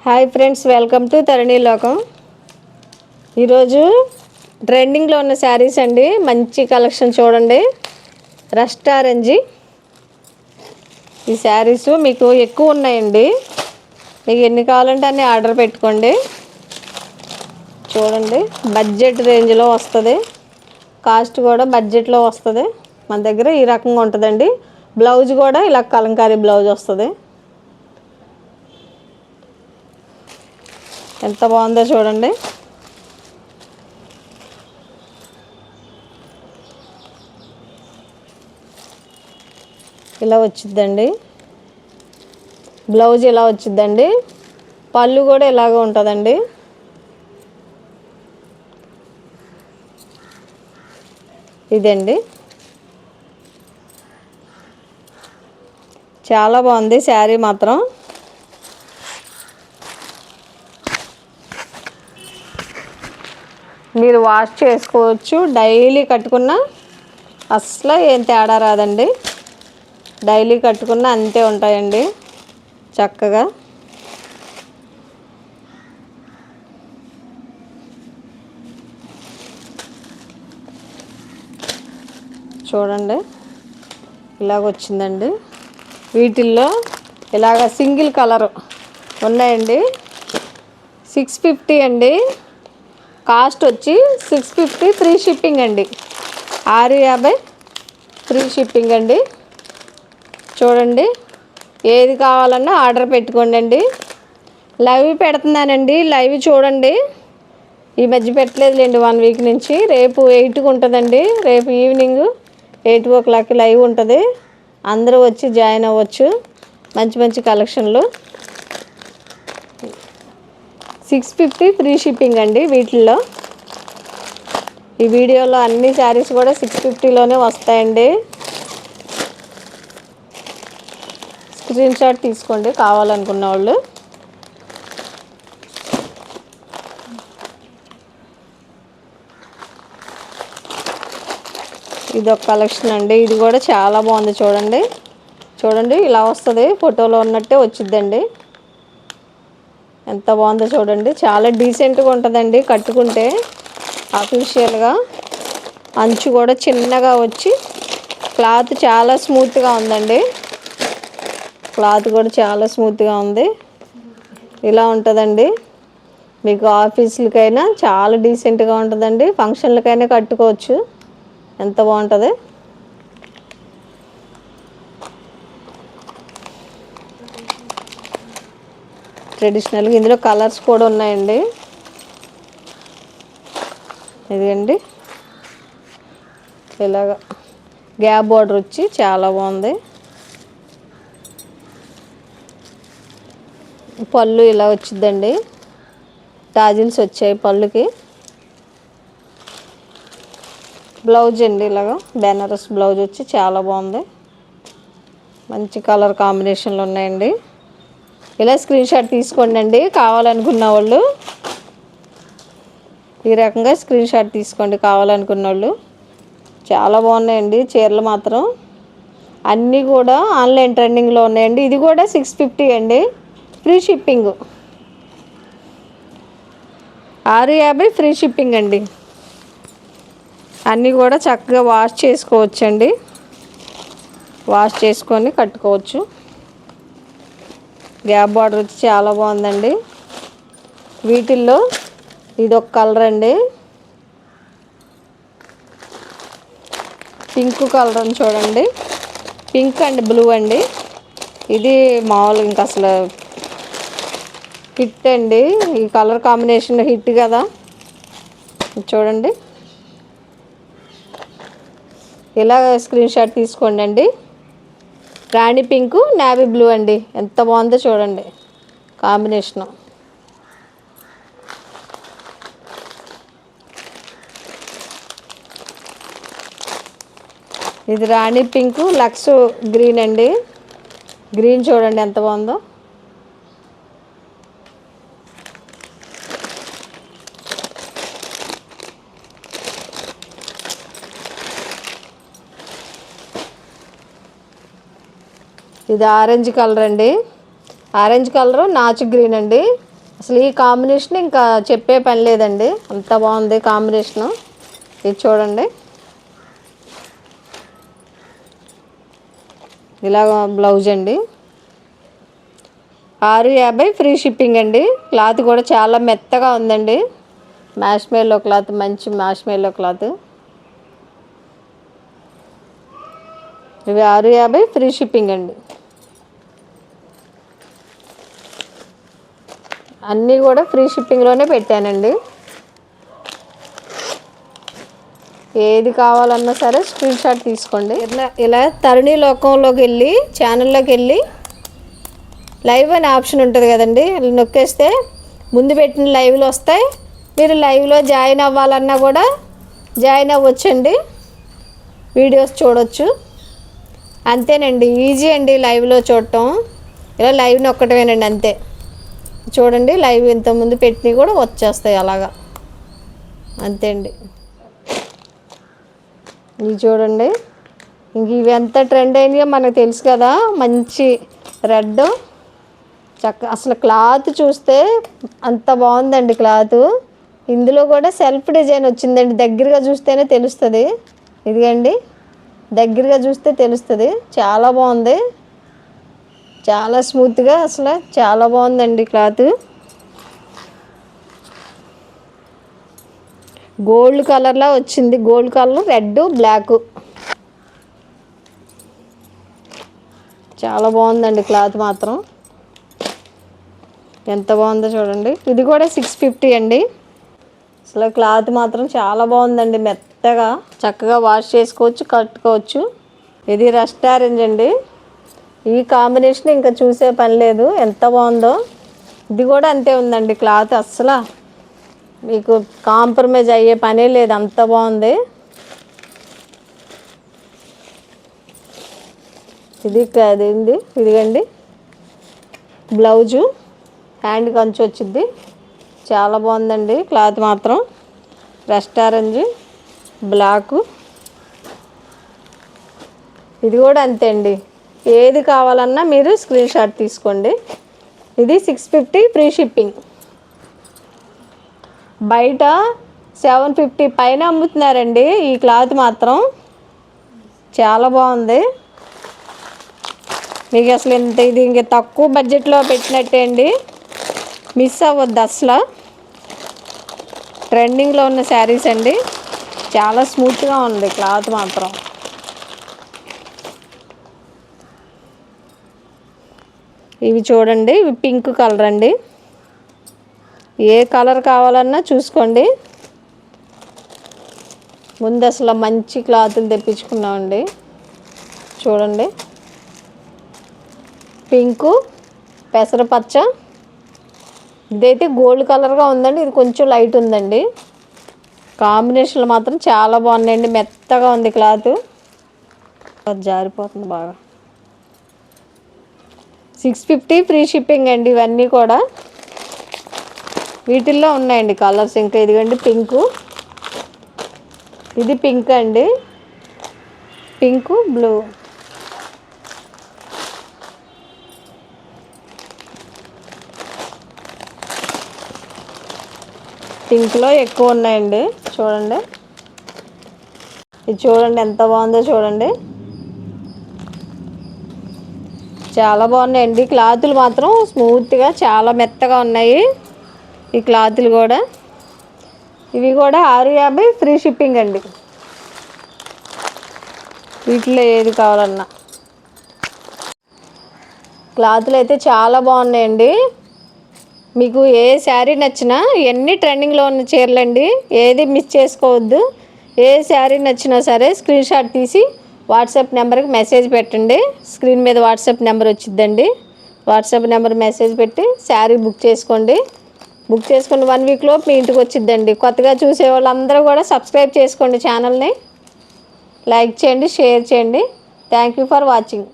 Hi friends, welcome to తరణి లోకం. ఈరోజు ట్రెండింగ్లో ఉన్న శారీస్ అండి. మంచి కలెక్షన్ చూడండి. రస్ట్ ఆరెంజ్ ఈ శారీస్ మీకు ఎక్కువ ఉన్నాయండి. మీకు ఎన్ని కావాలంటే అన్ని ఆర్డర్ పెట్టుకోండి. చూడండి, బడ్జెట్ రేంజ్లో వస్తుంది. కాస్ట్ కూడా బడ్జెట్లో వస్తుంది. మన దగ్గర ఈ రకంగా ఉంటుందండి. బ్లౌజ్ కూడా ఇలా కలంకారీ బ్లౌజ్ వస్తుంది. ఎంత బాగుందో చూడండి. ఇలా వచ్చిద్దండి బ్లౌజ్, ఇలా వచ్చిద్దండి. పళ్ళు కూడా ఇలాగ ఉంటుందండి. ఇదండి, చాలా బాగుంది శారీ మాత్రం. మీరు వాష్ చేసుకోవచ్చు. డైలీ కట్టుకున్నా అసలు ఏం తేడా రాదండి. డైలీ కట్టుకున్నా అంతే ఉంటాయండి చక్కగా. చూడండి, ఇలాగ వచ్చిందండి. వీటిల్లో ఇలాగ సింగిల్ కలర్ ఉన్నాయండి. 650 అండి. కాస్ట్ వచ్చి 650, ఫ్రీ షిప్పింగ్ అండి. 650 ఫ్రీ షిప్పింగ్ అండి. చూడండి, ఏది కావాలన్నా ఆర్డర్ పెట్టుకోండి అండి. లైవ్ పెడుతున్నానండి, లైవ్ చూడండి. ఈ మధ్య పెట్టలేదులేండి, 1 వీక్ నుంచి. రేపు 8కి ఉంటుందండి. రేపు ఈవినింగ్ 8 o'clock లైవ్ ఉంటుంది. అందరూ వచ్చి జాయిన్ అవ్వచ్చు. మంచి మంచి కలెక్షన్లు. 650 ఫ్రీ షిప్పింగ్ అండి. వీటిల్లో ఈ వీడియోలో అన్ని శారీస్ కూడా 650లోనే వస్తాయండి. స్క్రీన్ షాట్ తీసుకోండి కావాలనుకున్న వాళ్ళు. ఇది ఒక కలెక్షన్ అండి. ఇది కూడా చాలా బాగుంది. చూడండి చూడండి, ఇలా వస్తుంది. ఫోటోలో ఉన్నట్టే వచ్చిద్దండి. ఎంత బాగుందో చూడండి. చాలా డీసెంట్గా ఉంటుందండి కట్టుకుంటే. అఫీషియల్గా అంచు కూడా చిన్నగా వచ్చి క్లాత్ చాలా స్మూత్గా ఉందండి. క్లాత్ కూడా చాలా స్మూత్గా ఉంది. ఇలా ఉంటుందండి. మీకు ఆఫీసులకైనా చాలా డీసెంట్గా ఉంటుందండి. ఫంక్షన్లకైనా కట్టుకోవచ్చు. ఎంత బాగుంటుంది. ట్రెడిషనల్గా ఇందులో కలర్స్ కూడా ఉన్నాయండి. ఇదండి, ఇలాగ గ్యాప్ బార్డర్ వచ్చి చాలా బాగుంది. పళ్ళు ఇలా వచ్చిందండి. టాజిల్స్ వచ్చాయి పళ్ళుకి. బ్లౌజ్ అండి, ఇలాగ బెనారస్ బ్లౌజ్ వచ్చి చాలా బాగుంది. మంచి కలర్ కాంబినేషన్లు ఉన్నాయండి. ఇలా స్క్రీన్ షాట్ తీసుకోండి అండి కావాలనుకున్న వాళ్ళు. ఈ రకంగా స్క్రీన్ షాట్ తీసుకోండి కావాలనుకున్న వాళ్ళు. చాలా బాగున్నాయండి చీరలు మాత్రం. అన్నీ కూడా ఆన్లైన్ ట్రెండింగ్లో ఉన్నాయండి. ఇది కూడా 650 అండి. Free shipping. 650 ఫ్రీ షిప్పింగ్ అండి. అన్నీ కూడా చక్కగా వాష్ చేసుకోవచ్చండి. వాష్ చేసుకొని కట్టుకోవచ్చు. గ్యాప్ బార్డర్ వచ్చి చాలా బాగుందండి. వీటిల్లో ఇదొక కలర్ అండి. పింక్ కలర్ అని చూడండి. పింక్ అండ్ బ్లూ అండి. ఇది మామూలుగా ఇంకా అసలు హిట్ అండి. ఈ కలర్ కాంబినేషన్ హిట్ కదా. చూడండి, ఇలా స్క్రీన్ షాట్ తీసుకోండి అండి. రాణి పింకు, నేవీ బ్లూ అండి. ఎంత బాగుందో చూడండి కాంబినేషను. ఇది రాణి పింకు, లక్స్ గ్రీన్ అండి. గ్రీన్ చూడండి ఎంత బాగుందో. ఇది ఆరెంజ్ కలర్ అండి. ఆరెంజ్ కలరు నాచు గ్రీన్ అండి. అసలు ఈ కాంబినేషన్ ఇంకా చెప్పే పని లేదండి, అంత బాగుంది కాంబినేషను. ఇది చూడండి, ఇలాగ బ్లౌజ్ అండి. 650 ఫ్రీ షిప్పింగ్ అండి. క్లాత్ కూడా చాలా మెత్తగా ఉందండి. మ్యాష్మేలో క్లాత్, మంచి మ్యాష్మేలో క్లాత్. ఇవి 650 ఫ్రీ షిప్పింగ్ అండి. అన్నీ కూడా ఫ్రీ షిప్పింగ్లోనే పెట్టానండి. ఏది కావాలన్నా సరే స్క్రీన్ షాట్ తీసుకోండి. ఇలా తరుణి లోకంలోకి వెళ్ళి ఛానల్లోకి వెళ్ళి లైవ్ అనే ఆప్షన్ ఉంటుంది కదండి, నొక్కేస్తే ముందు పెట్టిన లైవ్లు వస్తాయి. మీరు లైవ్లో జాయిన్ అవ్వాలన్నా కూడా జాయిన్ అవ్వచ్చండి, వీడియోస్ చూడవచ్చు. అంతేనండి, ఈజీ అండి లైవ్లో చూడటం. ఇలా లైవ్ నొక్కటమేనండి, అంతే. చూడండి, లైవ్ ఇంతకుముందు పెట్టినవి కూడా వచ్చేస్తాయి అలాగా, అంతే అండి. ఇవి చూడండి, ఇంక ఇవి ఎంత ట్రెండ్ అయినాయో మనకు తెలుసు కదా. మంచి రెడ్ అసలు క్లాత్ చూస్తే అంత బాగుందండి క్లాత్. ఇందులో కూడా సెల్ఫ్ డిజైన్ వచ్చిందండి, దగ్గరగా చూస్తేనే తెలుస్తుంది. ఇదిగండి, దగ్గరగా చూస్తే తెలుస్తుంది. చాలా బాగుంది, చాలా స్మూత్గా, అసలు చాలా బాగుందండి క్లాత్. గోల్డ్ కలర్లా వచ్చింది, గోల్డ్ కలర్, రెడ్, బ్లాక్. చాలా బాగుందండి క్లాత్ మాత్రం, ఎంత బాగుందో చూడండి. ఇది కూడా 650 అండి. అసలు క్లాత్ మాత్రం చాలా బాగుందండి, మెత్తగా, చక్కగా వాష్ చేసుకోవచ్చు, కట్టుకోవచ్చు. ఇది రస్ట్ ఆరెంజ్ అండి. ఈ కాంబినేషన్ ఇంకా చూసే పని లేదు, ఎంత బాగుందో. ఇది కూడా అంతే ఉందండి క్లాత్, అస్సలు మీకు కాంప్రమైజ్ అయ్యే పనే లేదు, అంత బాగుంది. ఇది అదేంది, ఇదిగండి బ్లౌజు, హ్యాండ్ కంచి వచ్చింది. చాలా బాగుందండి క్లాత్ మాత్రం. Rust orange, black. ఇది కూడా అంతే అండి, ఏది కావాలన్నా మీరు స్క్రీన్ షాట్ తీసుకోండి. ఇది 650 ఫ్రీ షిప్పింగ్. బయట 750 పైన అమ్ముతున్నారండి ఈ క్లాత్ మాత్రం. చాలా బాగుంది. మీకు అసలు ఇంత ఇది ఇంక తక్కువ బడ్జెట్లో పెట్టినట్టే అండి, మిస్ అవ్వద్దు అసలు. ట్రెండింగ్లో ఉన్న శారీస్ అండి, చాలా స్మూత్గా ఉంది క్లాత్ మాత్రం. ఇవి చూడండి, ఇవి పింక్ కలర్ అండి. ఏ కలర్ కావాలన్నా చూసుకోండి. ముందు అసలు మంచి క్లాతులు తెప్పించుకున్నామండి. చూడండి, పింకు, పెసరపచ్చ. ఇదైతే గోల్డ్ కలర్గా ఉందండి, ఇది కొంచెం లైట్ ఉందండి. కాంబినేషన్లు మాత్రం చాలా బాగున్నాయండి, మెత్తగా ఉంది క్లాత్, జారిపోతుంది బాగా. 650 ఫ్రీ షిప్పింగ్ అండి ఇవన్నీ కూడా. వీటిల్లో ఉన్నాయండి కలర్స్ ఇంకా. ఇదిగండి పింకు, ఇది పింక్ అండి, పింకు, బ్లూ. పింక్లో ఎక్కువ ఉన్నాయండి, చూడండి. ఇది చూడండి ఎంత బాగుందో చూడండి, చాలా బాగున్నాయండి. క్లాతులు మాత్రం స్మూత్గా, చాలా మెత్తగా ఉన్నాయి ఈ క్లాతులు కూడా. ఇవి కూడా 650 ఫ్రీ షిప్పింగ్ అండి. వీటిలో ఏది కావాలన్నా. క్లాతులు అయితే చాలా బాగున్నాయండి. మీకు ఏ శారీ నచ్చినా, ఇవన్నీ ట్రెండింగ్లో ఉన్న చీరలండి, ఏది మిస్ చేసుకోవద్దు. ఏ శారీ నచ్చినా సరే స్క్రీన్ షాట్ తీసి వాట్సాప్ నెంబర్కి మెసేజ్ పెట్టండి. స్క్రీన్ మీద వాట్సాప్ నెంబర్ వచ్చిద్దండి. వాట్సాప్ నెంబర్ మెసేజ్ పెట్టి శారీ బుక్ చేసుకోండి. బుక్ చేసుకుని 1 వీక్లో మీ ఇంటికి వచ్చిద్దండి. కొత్తగా చూసే వాళ్ళందరూ కూడా సబ్స్క్రైబ్ చేసుకోండి ఛానల్ని. లైక్ చేయండి, షేర్ చేయండి. Thank you for watching.